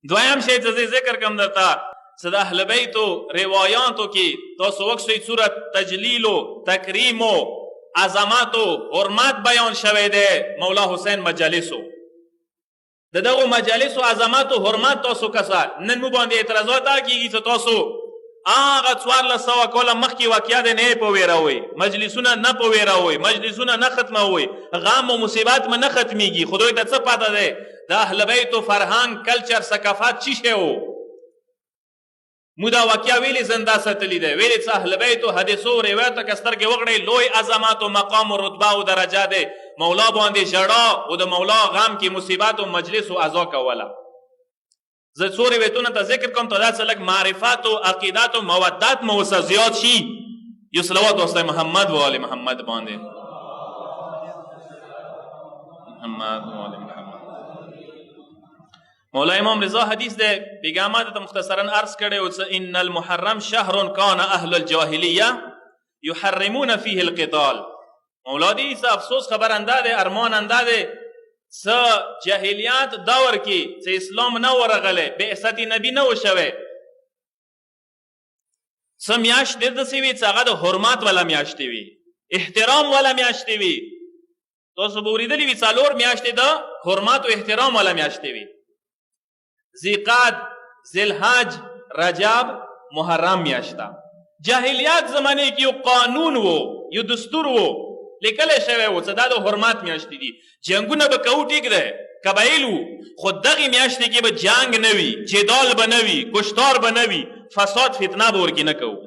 دویم شی چې ذکر کوم درته چې د اهل بیتو روایاتو کې تاسو وکړئ صورت تجلیل و تکریم و عظمت و حرمت بیان شوی دی مولا حسین مجالسو د دغه مجالسو عظمت و حرمت تاسو کسا نن مو باندې اعتراضات کیږي چې تاسو هغه 1400 کاله مخکې واقعیا دی نه پوهیراوي مجلسونه نه پوهیراوي مجلسونه نه ختموي غم و مصیبت ما نه ختمیږي خدای ته څه پاته دی د اهل بیتو فرهنګ کلچر ثقافت چی شی وو مو دا واقعیا ویلي زنده ساتلی دی ویلي چې اهل بیتو حدیثو روایتو کې سترګې وغړی لوی عظمت و مقام و رتبه او درجه دی مولا باندې ژړا او د مولا غم کې مصیبت او مجلس او عزا کوله زه څو روایتونه ته ذکر کوم ته دا څه لږ معرفت او عقیدت او مودت مو ورسره زیات شي یو صلوات واسطه محمد و آل محمد باندې محمد و آل محمد مولا امام رضا حدیث ده پیغمبر ته مختصرا عرض کړي او چې ان المحرم شهر کان اهل الجاهلیه يحرمون فيه القتال مولا دې څه افسوس خبر انداده ارمان انداده څه جاهلیت دور کې چې اسلام نه ورغله بعثت نبی نه وشوه څه میاشت د سوي چې هغه د حرمت ولا میاشت وي احترام ولا میاشت وي تاسو بوریدلی وی څلور میاشت د حرمت او احترام ولا میاشت وي ذیقعد ذیالحج رجب محرم میاشتا جاهلیت زمانه کې یو قانون وو یو دستور وو لیکل شوی و چې دا د حرمت میاشتې دي جنګونه به کوو ټیک دی قبایل وو خو دغې میاشتې کې به جنګ نه وي جدال به نه وي کشتار به نه وي فساد فتنه به ورکې نه کوو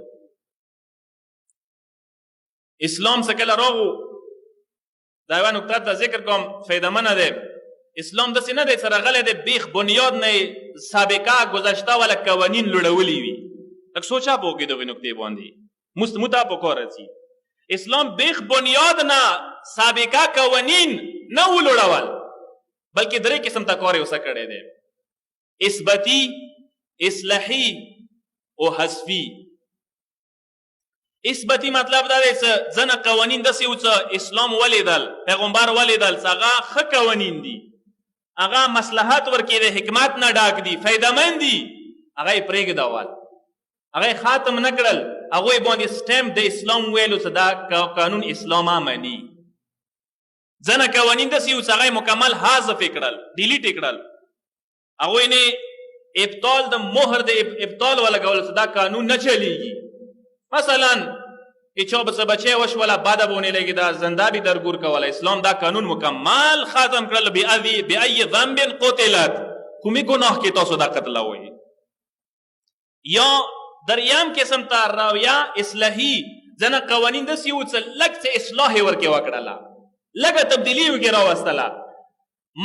اسلام څه کله راغو دا یوه نکته ته ذکر کوم فایدهمنه دی اسلام داسې نه دی چې راغلی دی بیخ بنیاد نه سابقه گذشته والا قوانین لوړولي وي لږ سوچه په وکړئ دغې نکتې باندې مو ته په کار راځي اسلام بیخ بنیاد نه سابقه قوانین نه ولوړول بلکې درې قسم ته کار یې اوسه کړی دی اثباتي اصلاحي او حذفي اثباتي مطلب دا دی چې ځنه قوانین داسې و چې اسلام ولیدل پیغمبر ولیدل چې هغه ښه قوانین دي هغه مصلحت ورکې د حکمت نه ډاک دي فایدهمند دي هغه یې پرېږدول هغه یې ختم نه کړل هغوی باندې سټمپ د اسلام ویلو چې دا قانون اسلام مني ځنه قوانین داسې و چې هغه یې مکمل حذف یې کړل ډیلیټ یې کړل هغوی نه ابطال د مهر د ابطال ولګول چې دا قانون نه چلیږي مثلا چا به څه بچی وشوله بده به ونې لګي دا زنده به درګور کوله اسلام دا قانون مکمل ختم کړل بأي ذنب قتلت کومې ګناه کې تاسو دا قتلوئ یا دریم قسم ته راویه اصلاحي ځنه قوانین داسې وو چې لږ څه اصلاح یې ورکې وکړله لږه تبدیلي یې ورکې راوستله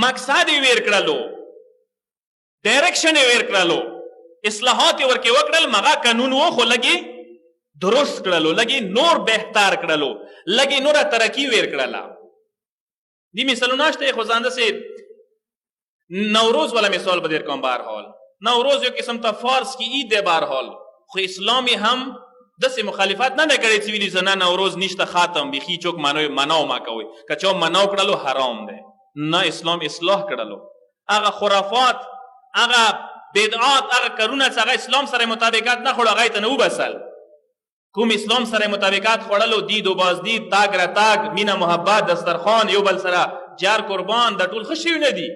مقصد یې ویر کړلو ډایرکشن یې ویر کړلو اصلاحات یې ورکې وکړل مغه قانون و خو لږې درست کړلو لګي نور بهتر کړلو لګي نور ترقی ویر کړلا دی مثالونه شته خو ځانده سي نوروز والا مثال به در کوم بهر حال نوروز یو قسم ته فارس کی عید ده بهر حال خو اسلامي هم دسه مخالفت نه کړي چې ویلي زنه نوروز نشته خاتم بيخي چوک مناو ما کوي کچو مناو کړلو حرام ده نه اسلام اصلاح کړلو هغه خرافات هغه بدعات هغه کارونه چې هغه اسلام سره مطابقت نه خړو هغه ته نه وبسل کوم اسلام سره مطابقت خوړلو دید و بازدید تاګ را تاګ مینا محبت دسترخوان یو بل سره جار قربان د ټول خشیونه دي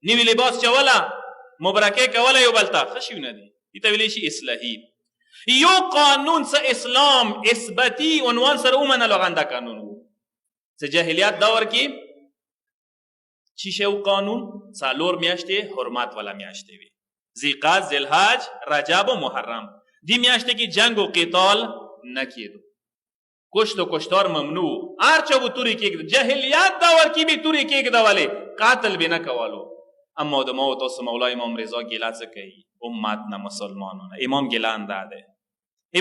نیوی لباس چولا مبارکه کوله یو بل ته خشیونه دي دې ته ویل شي اصلاحي یو قانون سه اسلام اثباتی عنوان سره ومنه لغنده قانون وو چې جاهلیت دور کې چی شو قانون څلور میاشتې حرمت والا میاشتې وي ذیقعد ذیالحج رجب و محرم دی میاشته کې جنگ و قتال نکیدو کشت و کشتار ممنوع هر چا بو توری کېږده جاهلیت دور کې به توری کېږده ولې قاتل به نه کولو اما د موت اوس مولا امام رضا ګیله څه کوي امت نه مسلمانونه امام ګیله انداده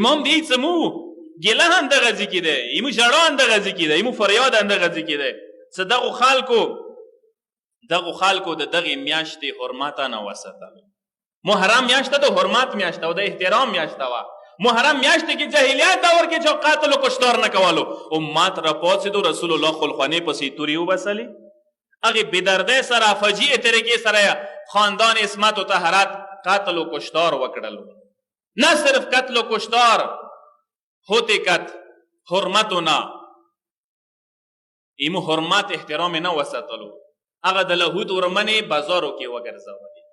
امام دی څه مو ګیله هم دغه ځای کې دی ایمو ژړا هم دغه ځای کې دی ایمو فریاد هم دغه ځای کې دی څه دغو خلکو د دغې میاشتې حرمت نه وساتلو محرم میاشته د حرمت میاشته او د احترام میاشته وه محرم میاشته کې جاهلیت دور کې چې قاتل و کشتار نه کولو امت را پاڅېدو رسول الله خلخانې پسې تورې وبسلې هغې بېدردۍ سره فجیع طریقې سره خاندان عصمت و طهارت قتل و کشتار وکړلو. نه صرف قتل و کشتار هوتے کت حرمتو نه، ایمو حرمت احترام نه وساتلو، هغه د لهود ورمنې بازارو کې وګرځولې.